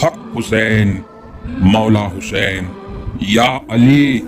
हक हुसैन, मौला हुसैन, या अली,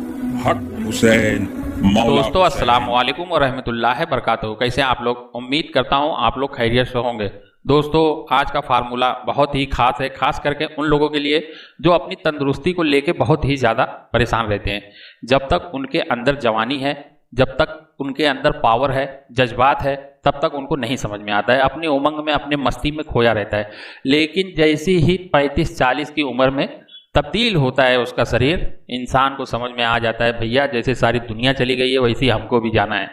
हक हुसैन, मौला दोस्तों हुसैन। अस्सलाम वालेकुम व रहमतुल्लाहि बरकातहू। कैसे हैं आप लोग? उम्मीद करता हूं आप लोग खैरियत से होंगे। दोस्तों आज का फार्मूला बहुत ही खास है, खास करके उन लोगों के लिए जो अपनी तंदुरुस्ती को लेके बहुत ही ज़्यादा परेशान रहते हैं। जब तक उनके अंदर जवानी है, जब तक उनके अंदर पावर है, जज्बात है, तब तक उनको नहीं समझ में आता है, अपनी उमंग में अपने मस्ती में खोया रहता है। लेकिन जैसी ही 35-40 की उम्र में तब्दील होता है उसका शरीर, इंसान को समझ में आ जाता है भैया जैसे सारी दुनिया चली गई है वैसे ही हमको भी जाना है।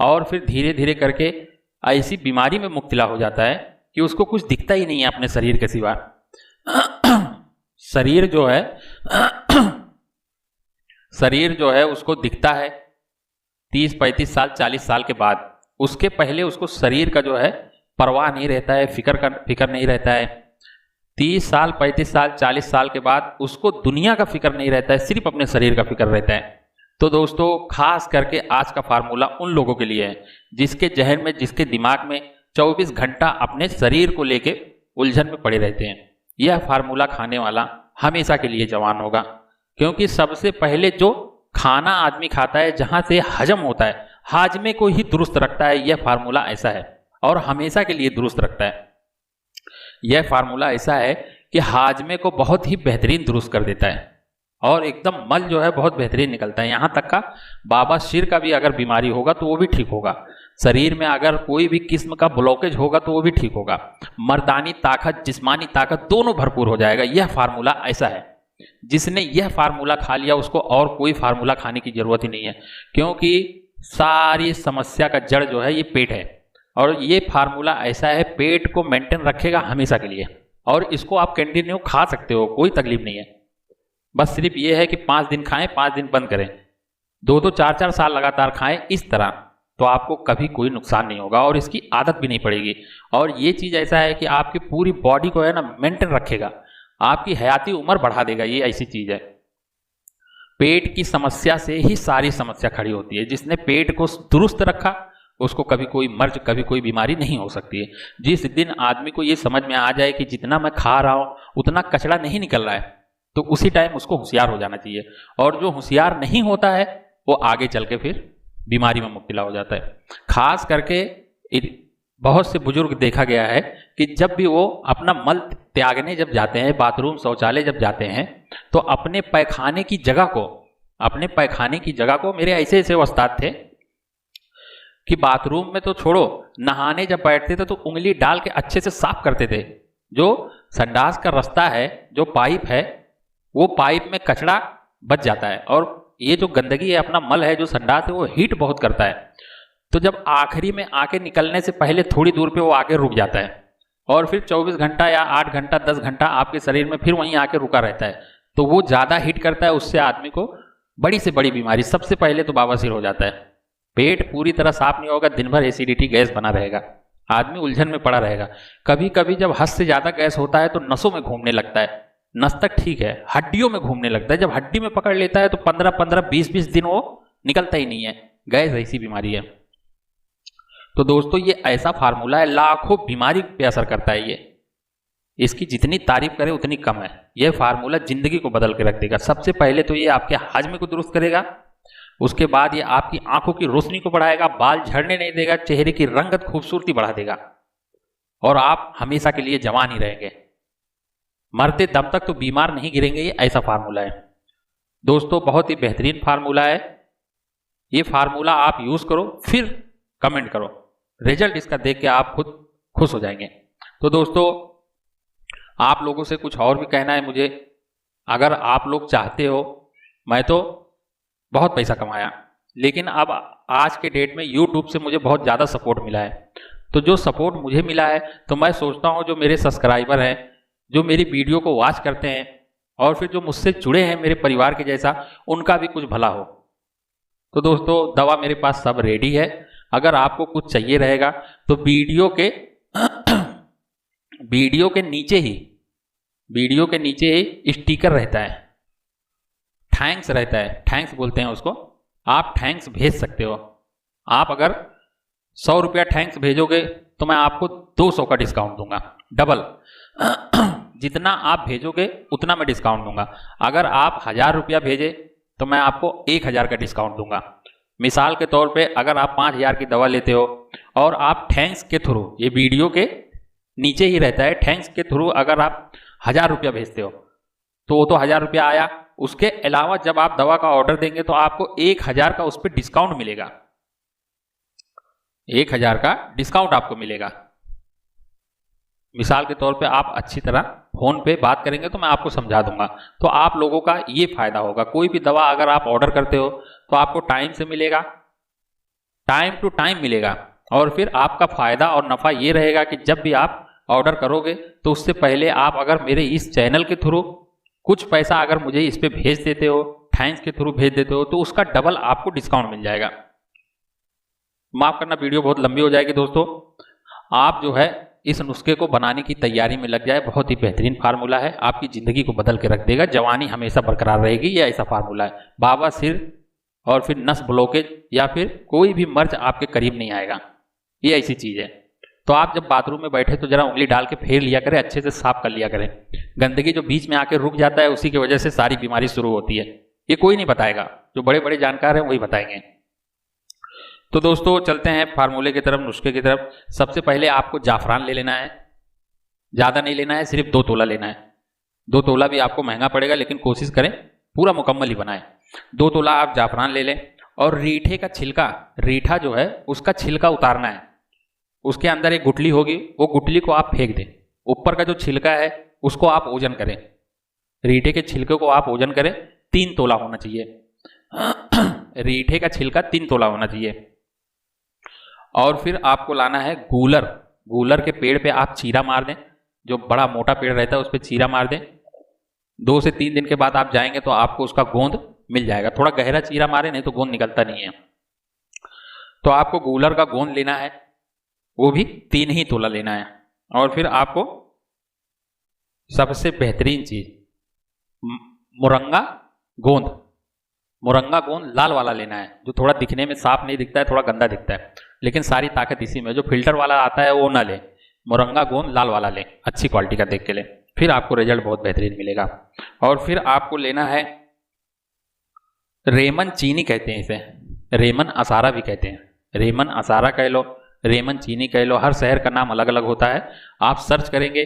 और फिर धीरे धीरे करके ऐसी बीमारी में मुब्तला हो जाता है कि उसको कुछ दिखता ही नहीं है अपने शरीर के सिवा। शरीर जो है शरीर जो है उसको दिखता है 30-35 साल 40 साल के बाद। उसके पहले उसको शरीर का जो है परवाह नहीं रहता है, फिक्र नहीं रहता है। 30 साल 35 साल 40 साल के बाद उसको दुनिया का फिक्र नहीं रहता है, सिर्फ अपने शरीर का फिक्र रहता है। तो दोस्तों खास करके आज का फार्मूला उन लोगों के लिए है जिसके जहन में, जिसके दिमाग में 24 घंटा अपने शरीर को लेके उलझन में पड़े रहते हैं। यह फार्मूला खाने वाला हमेशा के लिए जवान होगा, क्योंकि सबसे पहले जो खाना आदमी खाता है, जहां से हजम होता है, हाजमे को ही दुरुस्त रखता है। यह फार्मूला ऐसा है और हमेशा के लिए दुरुस्त रखता है। यह फार्मूला ऐसा है कि हाजमे को बहुत ही बेहतरीन दुरुस्त कर देता है और एकदम मल जो है बहुत बेहतरीन निकलता है। यहाँ तक का बाबा शीर का भी अगर बीमारी होगा तो वो भी ठीक होगा। शरीर में अगर कोई भी किस्म का ब्लॉकेज होगा तो वो भी ठीक होगा। मर्दानी ताकत, जिस्मानी ताकत दोनों भरपूर हो जाएगा। यह फार्मूला ऐसा है, जिसने यह फार्मूला खा लिया उसको और कोई फार्मूला खाने की जरूरत ही नहीं है, क्योंकि सारी समस्या का जड़ जो है ये पेट है। और ये फार्मूला ऐसा है, पेट को मेंटेन रखेगा हमेशा के लिए। और इसको आप कंटिन्यू खा सकते हो, कोई तकलीफ नहीं है। बस सिर्फ ये है कि 5 दिन खाएं, 5 दिन बंद करें, 2-2 4-4 साल लगातार खाएं इस तरह, तो आपको कभी कोई नुकसान नहीं होगा और इसकी आदत भी नहीं पड़ेगी। और ये चीज़ ऐसा है कि आपकी पूरी बॉडी को है ना मेंटेन रखेगा, आपकी हयाती उम्र बढ़ा देगा। ये ऐसी चीज़ है। पेट की समस्या से ही सारी समस्या खड़ी होती है। जिसने पेट को दुरुस्त रखा उसको कभी कोई मर्ज, कभी कोई बीमारी नहीं हो सकती है। जिस दिन आदमी को ये समझ में आ जाए कि जितना मैं खा रहा हूँ उतना कचरा नहीं निकल रहा है, तो उसी टाइम उसको होशियार हो जाना चाहिए। और जो होशियार नहीं होता है वो आगे चल के फिर बीमारी में मुब्तला हो जाता है। खास करके बहुत से बुजुर्ग देखा गया है कि जब भी वो अपना मल त्यागने जब जाते हैं, बाथरूम शौचालय जब जाते हैं, तो अपने पैखाने की जगह को मेरे ऐसे ऐसे उस्ताद थे कि बाथरूम में तो छोड़ो, नहाने जब बैठते थे तो उंगली डाल के अच्छे से साफ करते थे। जो संडास का रास्ता है, जो पाइप है, वो पाइप में कचरा बच जाता है। और ये जो गंदगी है, अपना मल है, जो संडास है, वो हीट बहुत करता है। तो जब आखिरी में आके निकलने से पहले थोड़ी दूर पे वो आके रुक जाता है और फिर 24 घंटा या 8 घंटा 10 घंटा आपके शरीर में फिर वहीं आके रुका रहता है। तो वो ज़्यादा हीट करता है, उससे आदमी को बड़ी से बड़ी बीमारी, सबसे पहले तो बवासीर हो जाता है। पेट पूरी तरह साफ नहीं होगा, दिन भर एसिडिटी गैस बना रहेगा, आदमी उलझन में पड़ा रहेगा। कभी कभी जब हद से ज़्यादा गैस होता है तो नसों में घूमने लगता है। नस तक ठीक है, हड्डियों में घूमने लगता है। जब हड्डी में पकड़ लेता है तो 15-15 20-20 दिन वो निकलता ही नहीं है। गैस ऐसी बीमारी है। तो दोस्तों ये ऐसा फार्मूला है, लाखों बीमारी पे असर करता है। ये इसकी जितनी तारीफ करें उतनी कम है। यह फार्मूला जिंदगी को बदल के रख देगा। सबसे पहले तो ये आपके हाजमे को दुरुस्त करेगा, उसके बाद ये आपकी आंखों की रोशनी को बढ़ाएगा, बाल झड़ने नहीं देगा, चेहरे की रंगत खूबसूरती बढ़ा देगा और आप हमेशा के लिए जवान ही रहेंगे। मरते दम तक तो बीमार नहीं गिरेंगे। ये ऐसा फार्मूला है दोस्तों, बहुत ही बेहतरीन फार्मूला है। ये फार्मूला आप यूज करो, फिर कमेंट करो, रिजल्ट इसका देख के आप खुद खुश हो जाएंगे। तो दोस्तों आप लोगों से कुछ और भी कहना है मुझे। अगर आप लोग चाहते हो, मैं तो बहुत पैसा कमाया, लेकिन अब आज के डेट में YouTube से मुझे बहुत ज़्यादा सपोर्ट मिला है। तो जो सपोर्ट मुझे मिला है, तो मैं सोचता हूँ जो मेरे सब्सक्राइबर हैं, जो मेरी वीडियो को वॉच करते हैं और फिर जो मुझसे जुड़े हैं मेरे परिवार के जैसा, उनका भी कुछ भला हो। तो दोस्तों दवा मेरे पास सब रेडी है। अगर आपको कुछ चाहिए रहेगा तो वीडियो के नीचे ही स्टिकर रहता है, थैंक्स रहता है, थैंक्स बोलते हैं उसको। आप थैंक्स भेज सकते हो। आप अगर 100 रुपया थैंक्स भेजोगे तो मैं आपको 200 का डिस्काउंट दूंगा, डबल। जितना आप भेजोगे उतना मैं डिस्काउंट दूंगा। अगर आप 1000 रुपया भेजे तो मैं आपको 1000 का डिस्काउंट दूंगा। मिसाल के तौर पे अगर आप 5000 की दवा लेते हो और आप थैंक्स के थ्रू, ये वीडियो के नीचे ही रहता है, थैंक्स के थ्रू अगर आप 1000 रुपया भेजते हो तो वो तो 1000 रुपया आया। उसके अलावा जब आप दवा का ऑर्डर देंगे तो आपको 1000 का उस पर डिस्काउंट मिलेगा, 1000 का डिस्काउंट आपको मिलेगा। मिसाल के तौर पे आप अच्छी तरह फोन पे बात करेंगे तो मैं आपको समझा दूंगा। तो आप लोगों का ये फायदा होगा। कोई भी दवा अगर आप ऑर्डर करते हो तो आपको टाइम से मिलेगा, टाइम टू टाइम मिलेगा। और फिर आपका फायदा और नफा ये रहेगा कि जब भी आप ऑर्डर करोगे तो उससे पहले आप अगर मेरे इस चैनल के थ्रू कुछ पैसा अगर मुझे इस पे भेज देते हो, थैंक्स के थ्रू भेज देते हो, तो उसका डबल आपको डिस्काउंट मिल जाएगा। माफ करना, वीडियो बहुत लंबी हो जाएगी दोस्तों। आप जो है इस नुस्खे को बनाने की तैयारी में लग जाए। बहुत ही बेहतरीन फार्मूला है, आपकी जिंदगी को बदल के रख देगा। जवानी हमेशा बरकरार रहेगी, ये ऐसा फार्मूला है। बाबा सिर और फिर नस ब्लॉकेज या फिर कोई भी मर्ज आपके करीब नहीं आएगा, ये ऐसी चीज है। तो आप जब बाथरूम में बैठे तो जरा उंगली डाल के फेर लिया करें, अच्छे से साफ कर लिया करें। गंदगी जो बीच में आके रुक जाता है उसी की वजह से सारी बीमारी शुरू होती है। ये कोई नहीं बताएगा, जो बड़े बड़े जानकार हैं वही बताएंगे। तो दोस्तों चलते हैं फार्मूले की तरफ, नुस्खे की तरफ। सबसे पहले आपको जाफरान ले लेना है, ज़्यादा नहीं लेना है, सिर्फ 2 तोला लेना है। 2 तोला भी आपको महंगा पड़ेगा लेकिन कोशिश करें पूरा मुकम्मल ही बनाएं। 2 तोला आप जाफरान ले लें और रीठे का छिलका, रीठा जो है उसका छिलका उतारना है। उसके अंदर एक गुठली होगी, वो गुठली को आप फेंक दें। ऊपर का जो छिलका है उसको आप ओजन करें, रीठे के छिलके को आप ओजन करें। 3 तोला होना चाहिए रीठे का छिलका 3 तोला होना चाहिए। और फिर आपको लाना है गूलर। गूलर के पेड़ पे आप चीरा मार दें, जो बड़ा मोटा पेड़ रहता है उस पर चीरा मार दें। 2 से 3 दिन के बाद आप जाएंगे तो आपको उसका गोंद मिल जाएगा। थोड़ा गहरा चीरा मारे, नहीं तो गोंद निकलता नहीं है। तो आपको गूलर का गोंद लेना है, वो भी 3 ही तोला लेना है। और फिर आपको सबसे बेहतरीन चीज मुरंगा गोंद, मुरंगा गोंद लाल वाला लेना है, जो थोड़ा दिखने में साफ नहीं दिखता है, थोड़ा गंदा दिखता है, लेकिन सारी ताकत इसी में। जो फिल्टर वाला आता है वो ना ले, मुरंगा गोंद लाल वाला ले, अच्छी क्वालिटी का देख के ले, फिर आपको रिजल्ट बहुत बेहतरीन मिलेगा। और फिर आपको लेना है रेमन चीनी, कहते हैं इसे, रेमन असारा भी कहते हैं। रेमन असारा कह लो, रेमन चीनी कह लो, हर शहर का नाम अलग अलग होता है। आप सर्च करेंगे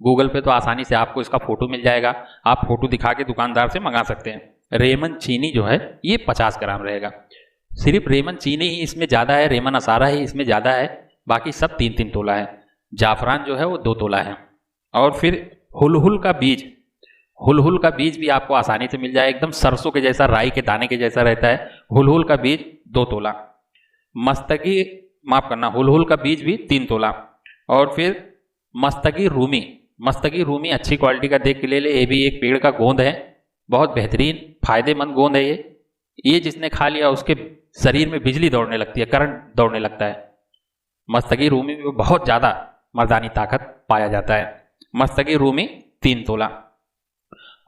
गूगल पे तो आसानी से आपको इसका फोटो मिल जाएगा। आप फोटो दिखा के दुकानदार से मंगा सकते हैं। रेमन चीनी जो है ये 50 ग्राम रहेगा। सिर्फ रेमन चीनी ही इसमें ज़्यादा है, रेमन असारा ही इसमें ज़्यादा है, बाकी सब 3-3 तोला है। जाफरान जो है वो 2 तोला है। और फिर हुलहुल का बीज, हुलहुल का बीज भी आपको आसानी से मिल जाए, एकदम सरसों के जैसा, राई के दाने के जैसा रहता है। हुलहुल का बीज 2 तोला। मस्तकी, माफ करना, हुलहुल का बीज भी 3 तोला। और फिर मस्तकी रूमी, मस्तकी रूमी अच्छी क्वालिटी का देख के ले ले, ये भी एक पेड़ का गोंद है, बहुत बेहतरीन फायदेमंद गोंद है ये जिसने खा लिया उसके शरीर में बिजली दौड़ने लगती है, करंट दौड़ने लगता है। मस्तकी रूमी में बहुत ज़्यादा मर्दानी ताकत पाया जाता है। मस्तकी रूमी 3 तोला।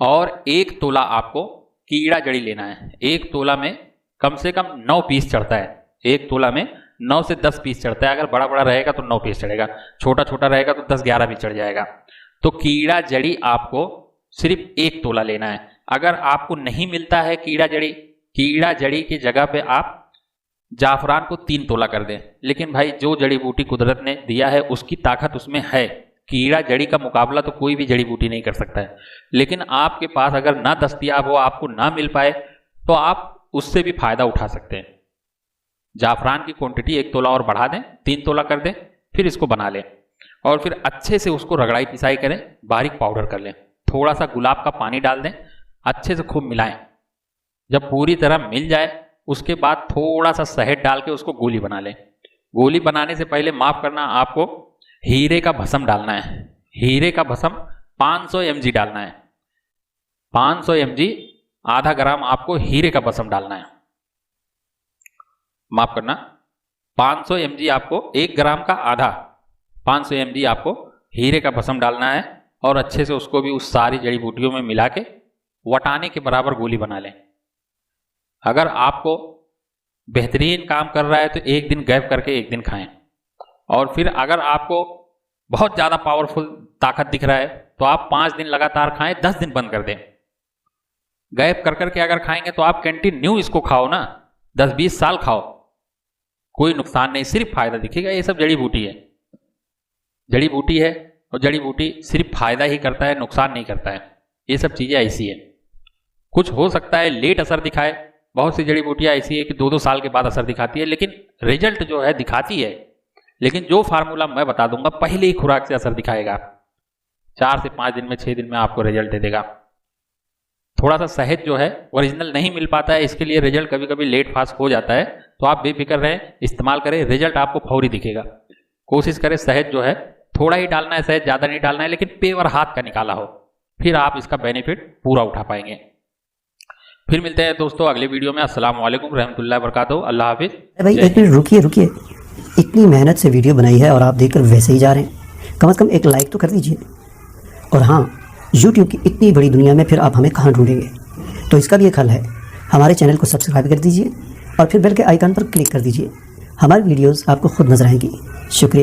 और 1 तोला आपको कीड़ा जड़ी लेना है। 1 तोला में कम से कम 9 पीस चढ़ता है। 1 तोला में 9 से 10 पीस चढ़ता है। अगर बड़ा बड़ा रहेगा तो 9 पीस चढ़ेगा, छोटा छोटा रहेगा तो 10-11 भी चढ़ जाएगा। तो कीड़ा जड़ी आपको सिर्फ 1 तोला लेना है। अगर आपको नहीं मिलता है कीड़ा जड़ी, कीड़ा जड़ी की जगह पे आप जाफरान को 3 तोला कर दें। लेकिन भाई जो जड़ी बूटी कुदरत ने दिया है उसकी ताकत उसमें है, कीड़ा जड़ी का मुकाबला तो कोई भी जड़ी बूटी नहीं कर सकता है। लेकिन आपके पास अगर ना दस्तयाब हो, आपको ना मिल पाए, तो आप उससे भी फायदा उठा सकते हैं। जाफरान की क्वांटिटी 1 तोला और बढ़ा दें, 3 तोला कर दें, फिर इसको बना लें। और फिर अच्छे से उसको रगड़ाई पिसाई करें, बारीक पाउडर कर लें। थोड़ा सा गुलाब का पानी डाल दें, अच्छे से खूब मिलाएं। जब पूरी तरह मिल जाए उसके बाद थोड़ा सा शहद डाल के उसको गोली बना लें। गोली बनाने से पहले माफ करना, आपको हीरे का भस्म डालना है। हीरे का भस्म 500 mg डालना है। 500 mg, आधा ग्राम आपको हीरे का भस्म डालना है। माफ करना, 500 mg आपको 1 ग्राम का आधा, 500 mg आपको हीरे का भस्म डालना है। और अच्छे से उसको भी उस सारी जड़ी बूटियों में मिला के वटाने के बराबर गोली बना लें। अगर आपको बेहतरीन काम कर रहा है तो 1 दिन गैप करके 1 दिन खाएं। और फिर अगर आपको बहुत ज़्यादा पावरफुल ताकत दिख रहा है तो आप 5 दिन लगातार खाएं, 10 दिन बंद कर दें। गैप कर करके अगर खाएंगे तो आप कंटिन्यू इसको खाओ ना, 10-20 साल खाओ, कोई नुकसान नहीं, सिर्फ फायदा दिखेगा। ये सब जड़ी बूटी है, जड़ी बूटी है और जड़ी बूटी सिर्फ फायदा ही करता है, नुकसान नहीं करता है। ये सब चीज़ें ऐसी है। कुछ हो सकता है लेट असर दिखाए, बहुत सी जड़ी बूटियाँ ऐसी है कि 2-2 साल के बाद असर दिखाती है, लेकिन रिजल्ट जो है दिखाती है। लेकिन जो फार्मूला मैं बता दूंगा पहले ही खुराक से असर दिखाएगा, 4 से 5 दिन में, 6 दिन में आपको रिजल्ट दे देगा। थोड़ा सा शहद जो है ओरिजिनल नहीं मिल पाता है, इसके लिए रिजल्ट कभी कभी लेट फास्ट हो जाता है, तो आप बेफिक्र रहें, इस्तेमाल करें, रिजल्ट आपको फौरी दिखेगा। कोशिश करें शहद जो है थोड़ा ही डालना है, शहद ज़्यादा नहीं डालना है, लेकिन पेवर हाथ का निकाला हो, फिर आप इसका बेनिफिट पूरा उठा पाएंगे। फिर मिलते हैं दोस्तों अगले वीडियो में। अस्सलाम वालेकुम रहमतुल्लाहि व बरकातहू। अल्लाह हाफिज़। भाई एक मिनट रुकिए, इतनी मेहनत से वीडियो बनाई है और आप देखकर वैसे ही जा रहे हैं, कम से कम एक लाइक तो कर दीजिए। और हाँ, YouTube की इतनी बड़ी दुनिया में फिर आप हमें कहाँ ढूंढेंगे, तो इसका भी एक हल है, हमारे चैनल को सब्सक्राइब कर दीजिए और फिर बेल के आइकन पर क्लिक कर दीजिए। हमारी वीडियोस आपको खुद नजर आएंगी। शुक्रिया।